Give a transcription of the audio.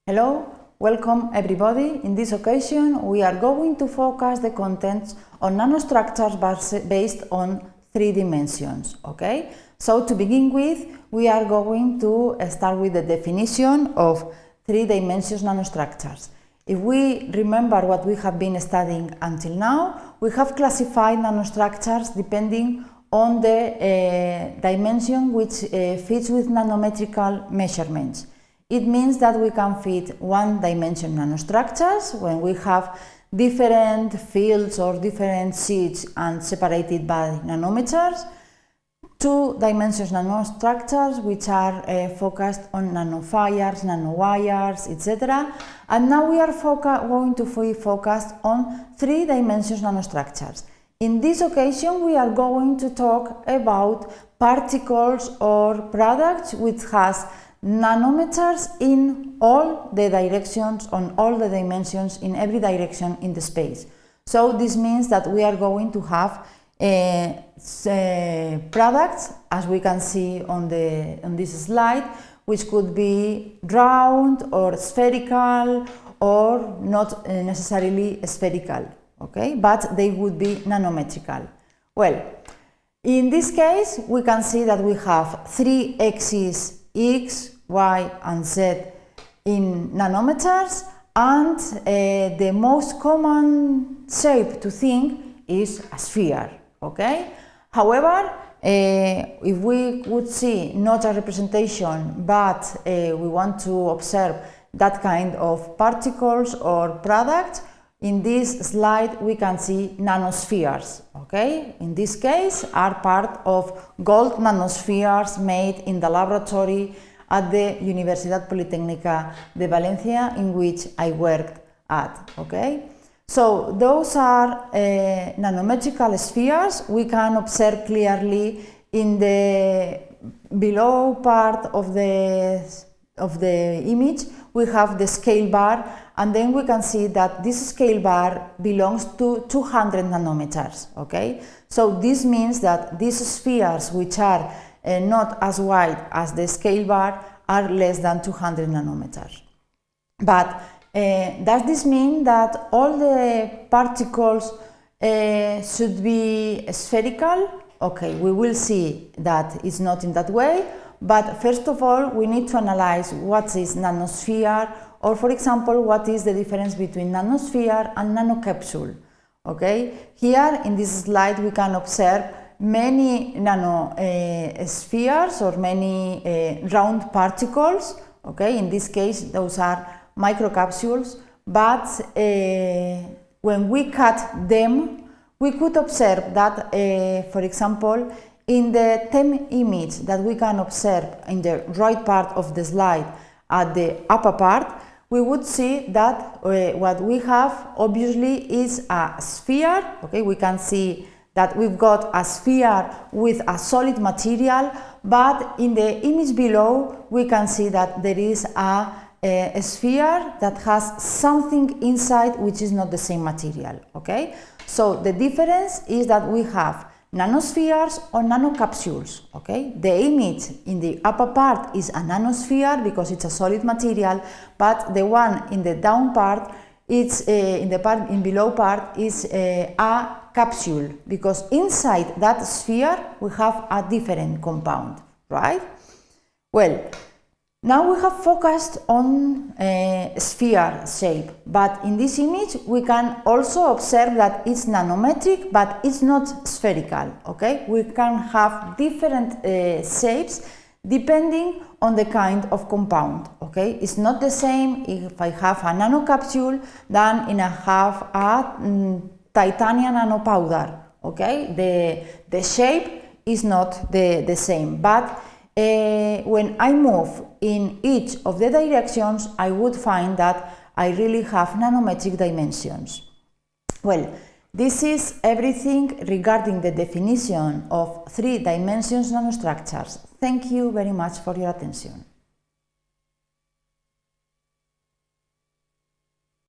Hello, welcome everybody. In this occasion, we are going to focus the contents on nanostructures based on 3 dimensions, okay? So to begin with, we are going to start with the definition of 3 dimensions nanostructures. If we remember what we have been studying until now, we have classified nanostructures depending on the dimension which fits with nanometrical measurements. It means that we can fit 1-dimension nanostructures when we have different fields or different sheets and separated by nanometers, 2-dimension nanostructures which are focused on nanofibers, nanowires, etc. And now we are going to be focused on 3-dimension nanostructures. In this occasion, we are going to talk about particles or products which has nanometers in all the directions, on all the dimensions, in every direction in the space. So this means that we are going to have products, as we can see on this slide, which could be round or spherical or not necessarily spherical, okay? But they would be nanometrical. Well, in this case, we can see that we have 3 axes, X, Y and Z in nanometers, and the most common shape to think is a sphere, okay? However, if we would see not a representation, but we want to observe that kind of particles or products, in this slide we can see nanospheres, okay? In this case are part of gold nanospheres made in the laboratory at the Universidad Politécnica de Valencia, in which I worked at, okay? So those are nanometrical spheres. We can observe clearly in the below part of the image we have the scale bar, and then we can see that this scale bar belongs to 200 nanometers, okay? So this means that these spheres, which are not as wide as the scale bar, are less than 200 nanometers. But does this mean that all the particles should be spherical? Okay, we will see that it's not in that way, but first of all we need to analyze what is nanosphere, or for example what is the difference between nanosphere and nanocapsule. Okay, here in this slide we can observe many nanospheres or many round particles. Okay, in this case those are microcapsules, but when we cut them we could observe that for example in the TEM image that we can observe in the right part of the slide at the upper part, we would see that what we have obviously is a sphere. Okay, we can see that we've got a sphere with a solid material, but in the image below we can see that there is a sphere that has something inside which is not the same material, okay? So the difference is that we have nanospheres or nanocapsules, okay? The image in the upper part is a nanosphere because it's a solid material, but the one in the down part, it's in the part in below part is a capsule, because inside that sphere we have a different compound, right? Well, now we have focused on sphere shape, but in this image we can also observe that it's nanometric, but it's not spherical, okay? We can have different shapes depending on the kind of compound, okay? It's not the same if I have a nanocapsule than if I have a titanium nanopowder, okay? The shape is not the same, but when I move in each of the directions, I would find that I really have nanometric dimensions. Well, this is everything regarding the definition of 3 dimensions nanostructures. Thank you very much for your attention.